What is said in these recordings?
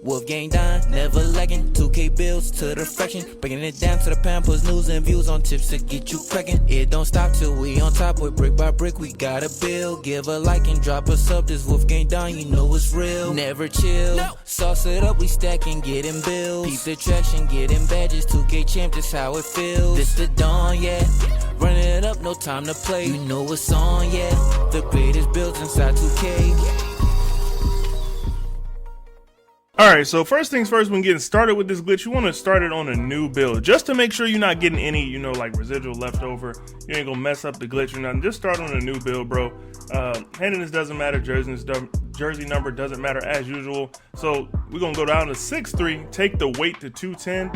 WolfGxngDon, never lagging. 2K bills to the fraction, breaking it down to the pound, post news and views on tips to get you cracking. It don't stop till we on top, with brick by brick we gotta build. Give a like and drop a sub, this WolfGxngDon, you know it's real. Never chill, sauce it up, we stacking, getting bills. Peep the traction, getting badges, 2K champ, this how it feels. This the dawn, yeah, running it up, no time to play. You know what's on, yeah, the greatest builds inside 2K. Alright, so first things first, when getting started with this glitch, you want to start it on a new build, just to make sure you're not getting any, you know, like residual leftover. You ain't gonna mess up the glitch or nothing. Just start on a new build, bro. Handiness doesn't matter, jersey number doesn't matter as usual. So we're gonna go down to 6'3", take the weight to 210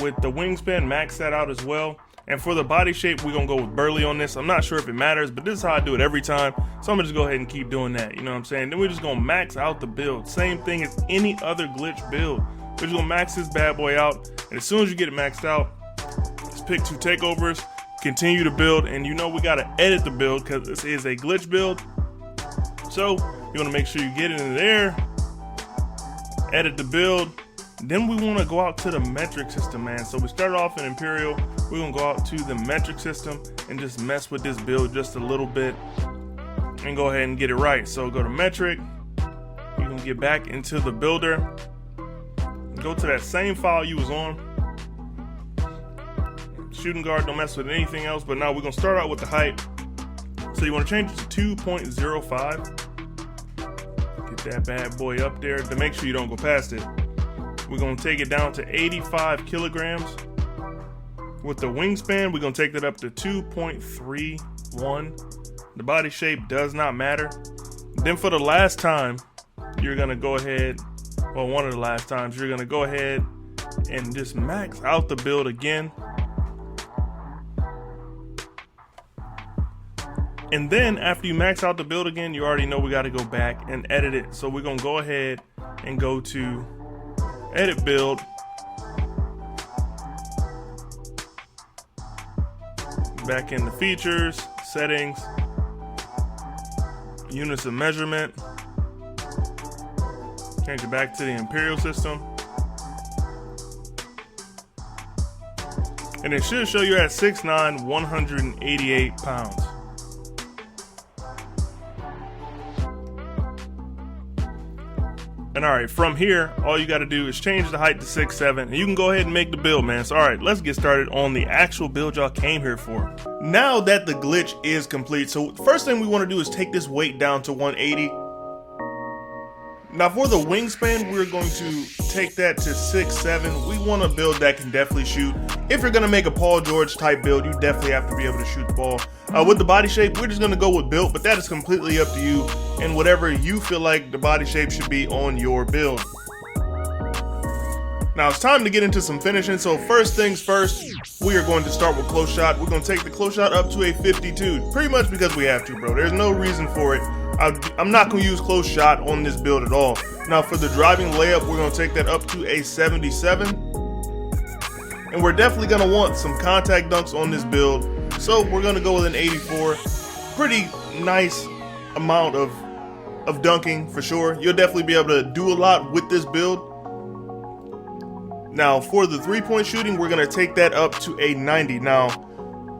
with the wingspan, max that out as well. And for the body shape, we're gonna go with burly on this. I'm not sure if it matters, but this is how I do it every time. So I'm gonna just go ahead and keep doing that, you know what I'm saying? Then we're just gonna max out the build. Same thing as any other glitch build. We're just gonna max this bad boy out. And as soon as you get it maxed out, just pick 2 takeovers, continue to build. And you know we gotta edit the build because this is a glitch build. So you're gonna make sure you get in there, edit the build. Then we want to go out to the metric system, man. So we started off in Imperial. We're going to go out to the metric system and just mess with this build just a little bit and go ahead and get it right. So go to metric. You're going to get back into the builder. Go to that same file you was on. Shooting guard, don't mess with anything else. But now we're going to start out with the height. So you want to change it to 2.05. Get that bad boy up there to make sure you don't go past it. We're going to take it down to 85 kilograms. With the wingspan, we're going to take that up to 2.31. The body shape does not matter. Then for the last time, you're going to go ahead, well, one of the last times, you're going to go ahead and just max out the build again. And then after you max out the build again, you already know we got to go back and edit it. So we're going to go ahead and go to edit build, back in the features, settings, units of measurement, change it back to the Imperial system, and it should show you at 6'9", 188 pounds. And all right, from here, all you got to do is change the height to 6'7", and you can go ahead and make the build, man. So all right, let's get started on the actual build y'all came here for. Now that the glitch is complete, so the first thing we want to do is take this weight down to 180. Now for the wingspan, we're going to take that to 6'7". We want a build that can definitely shoot. If you're gonna make a Paul George type build, you definitely have to be able to shoot the ball. With the body shape, we're just gonna go with built, but that is completely up to you and whatever you feel like the body shape should be on your build. Now it's time to get into some finishing. So first things first, we are going to start with close shot. We're gonna take the close shot up to a 52, pretty much because we have to, bro. There's no reason for it. I'm not gonna use close shot on this build at all. Now for the driving layup, we're gonna take that up to a 77. And we're definitely gonna want some contact dunks on this build. So we're gonna go with an 84. Pretty nice amount of dunking for sure. You'll definitely be able to do a lot with this build. Now for the 3-point shooting, we're gonna take that up to a 90. Now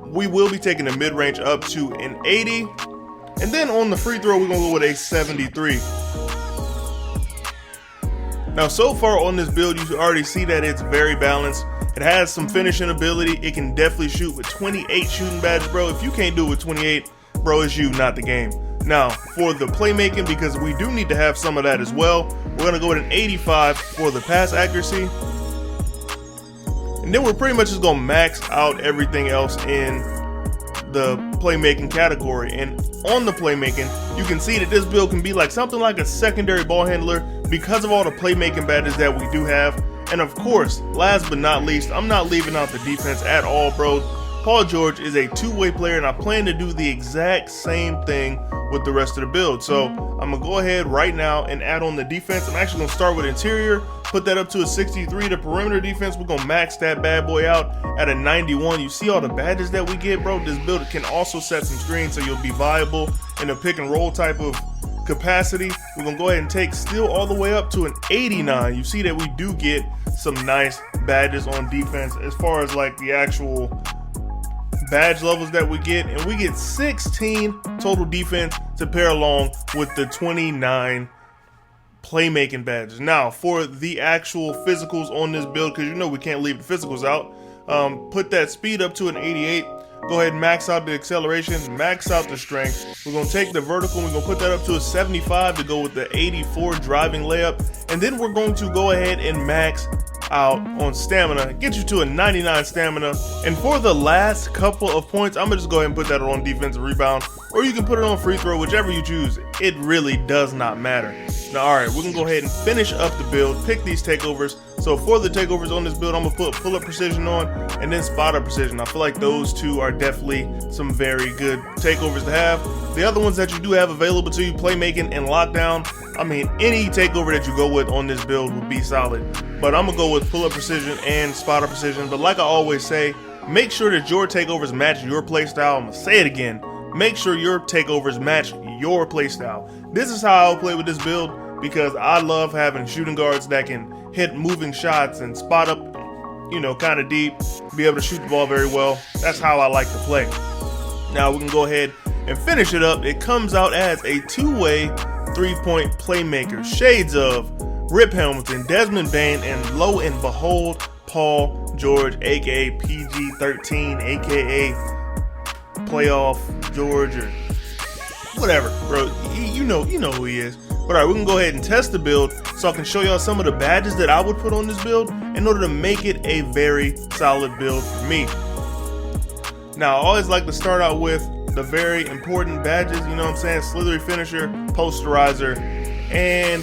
we will be taking the mid-range up to an 80. And then on the free throw, we're gonna go with a 73. Now so far on this build, you already see that it's very balanced. It has some finishing ability. It can definitely shoot with 28 shooting badges, bro. If you can't do it with 28, bro, it's you, not the game. Now, for the playmaking, because we do need to have some of that as well, we're gonna go with an 85 for the pass accuracy. And then we're pretty much just gonna max out everything else in the playmaking category. And on the playmaking, you can see that this build can be like something like a secondary ball handler because of all the playmaking badges that we do have. And of course, last but not least, I'm not leaving out the defense at all, bro. Paul George is a two-way player, and I plan to do the exact same thing with the rest of the build. So I'm gonna go ahead right now and add on the defense. I'm actually gonna start with interior, put that up to a 63. The perimeter defense, we're gonna max that bad boy out at a 91. You see all the badges that we get, bro? This build can also set some screens, so you'll be viable in a pick and roll type of capacity, we're gonna go ahead and take steel all the way up to an 89. You see that we do get some nice badges on defense as far as like the actual badge levels that we get, and we get 16 total defense to pair along with the 29 playmaking badges. Now for the actual physicals on this build, because you know we can't leave the physicals out, put that speed up to an 88. Go ahead and max out the acceleration, max out the strength. We're going to take the vertical and we're going to put that up to a 75 to go with the 84 driving layup. And then we're going to go ahead and max out on stamina, get you to a 99 stamina. And for the last couple of points, I'm going to just go ahead and put that on defensive rebound, or you can put it on free throw, whichever you choose. It really does not matter. Now, all right, we're going to go ahead and finish up the build, pick these takeovers. So for the takeovers on this build, I'm going to put pull-up precision on and then spot-up precision. I feel like those two are definitely some very good takeovers to have. The other ones that you do have available to you, playmaking and lockdown, I mean, any takeover that you go with on this build would be solid. But I'm going to go with pull-up precision and spot-up precision. But like I always say, make sure that your takeovers match your playstyle. I'm going to say it again. Make sure your takeovers match your playstyle. This is how I'll play with this build, because I love having shooting guards that can hit moving shots and spot up, you know, kind of deep, be able to shoot the ball very well. That's how I like to play. Now we can go ahead and finish it up. It comes out as a two-way three-point playmaker. Shades of Rip Hamilton, Desmond Bain, and lo and behold, Paul George, aka PG-13, aka Playoff George, or whatever, bro. You know who he is. But all right, we can go ahead and test the build so I can show y'all some of the badges that I would put on this build in order to make it a very solid build for me. Now, I always like to start out with the very important badges, you know what I'm saying? Slithery Finisher, Posterizer, and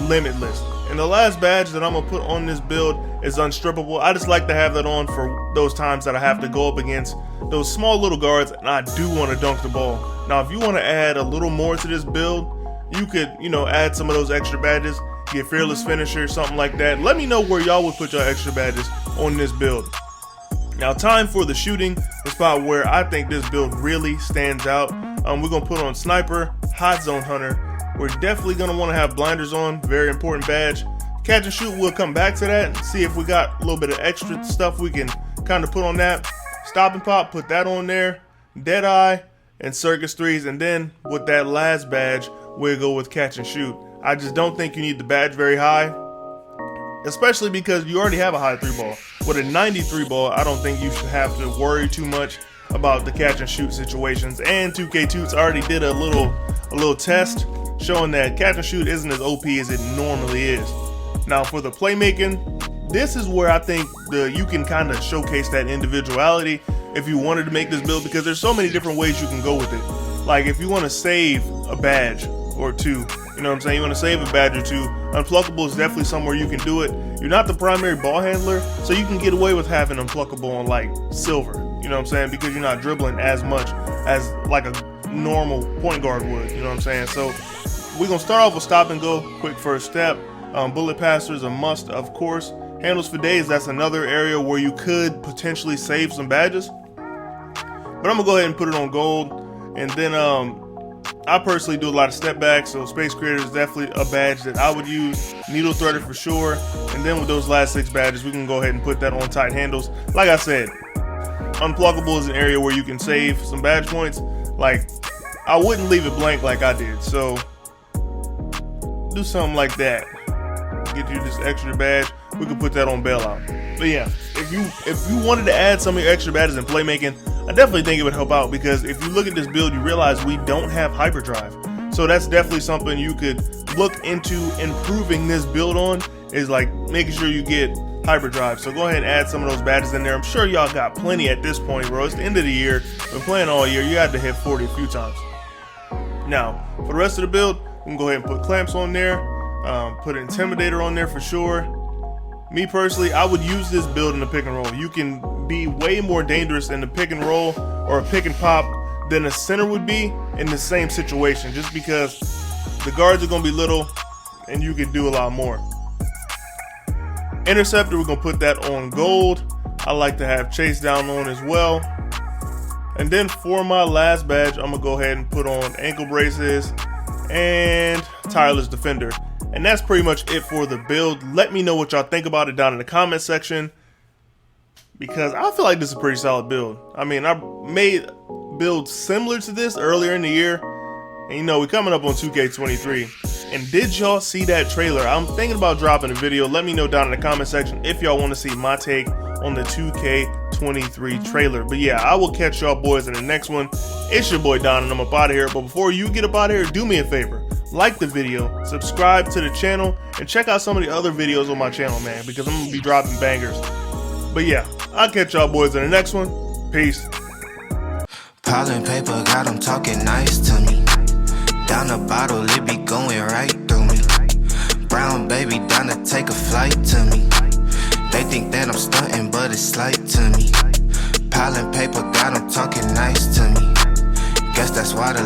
Limitless. And the last badge that I'm going to put on this build is Unstrippable. I just like to have that on for those times that I have to go up against those small little guards and I do want to dunk the ball. Now, if you want to add a little more to this build, you could, you know, add some of those extra badges, get Fearless Finisher, something like that. Let me know where y'all would put your extra badges on this build. Now, time for the shooting, the spot where I think this build really stands out. We're going to put on Sniper, Hot Zone Hunter. We're definitely going to want to have blinders on, very important badge. Catch and shoot, we'll come back to that and see if we got a little bit of extra stuff we can kind of put on that. Stop and pop, put that on there. Deadeye and Circus 3s, and then with that last badge, we'll go with catch and shoot. I just don't think you need the badge very high, especially because you already have a high 3 ball. With a 93 ball, I don't think you should have to worry too much about the catch and shoot situations. And 2K Toots already did a little test showing that catch and shoot isn't as OP as it normally is. Now for the playmaking, this is where I think you can kind of showcase that individuality if you wanted to make this build, because there's so many different ways you can go with it. Like if you want to save a badge or two, you know what I'm saying? You want to save a badge or two, Unpluckable is definitely somewhere you can do it. You're not the primary ball handler, so you can get away with having Unpluckable on like silver, you know what I'm saying? Because you're not dribbling as much as like a normal point guard would, you know what I'm saying? So we're going to start off with stop and go, quick first step. Bullet passer is a must, of course. Handles for days, that's another area where you could potentially save some badges. But I'm going to go ahead and put it on gold. And then I personally do a lot of step backs, so Space Creator is definitely a badge that I would use. Needle Threader for sure. And then with those last 6 badges, we can go ahead and put that on tight handles. Like I said, Unpluckable is an area where you can save some badge points. Like, I wouldn't leave it blank like I did. So do something like that. Get you this extra badge. We could put that on bailout. But yeah, if you wanted to add some of your extra badges in playmaking, I definitely think it would help out, because if you look at this build, you realize we don't have hyperdrive. So that's definitely something you could look into improving this build on, is like making sure you get hyperdrive. So go ahead and add some of those badges in there. I'm sure y'all got plenty at this point, bro. It's the end of the year. Been playing all year. You had to hit 40 a few times. Now, for the rest of the build, we can go ahead and put clamps on there. Put Intimidator on there for sure. Me personally, I would use this build in the pick and roll. You can be way more dangerous in the pick and roll or a pick and pop than a center would be in the same situation, just because the guards are going to be little and you can do a lot more. Interceptor, we're going to put that on gold. I like to have chase down on as well. And then for my last badge, I'm going to go ahead and put on ankle braces and tireless defender. And that's pretty much it for the build. Let me know what y'all think about it down in the comment section, because I feel like this is a pretty solid build. I mean, I made builds similar to this earlier in the year, and you know, we're coming up on 2K23. And did y'all see that trailer? I'm thinking about dropping a video. Let me know down in the comment section if y'all want to see my take on the 2K23 trailer. But yeah, I will catch y'all boys in the next one. It's your boy Don, and I'm up out of here. But before you get up out of here, do me a favor. Like the video, subscribe to the channel, and check out some of the other videos on my channel, man, because I'm going to be dropping bangers. But yeah, I'll catch y'all boys in the next one. Peace. Piling paper, got them talking nice to me. Down the bottle, it be going right through me. Brown baby, down to take a flight to me. They think that I'm stunting, but it's slight to me. Piling paper, got them talking nice to me. Guess that's why the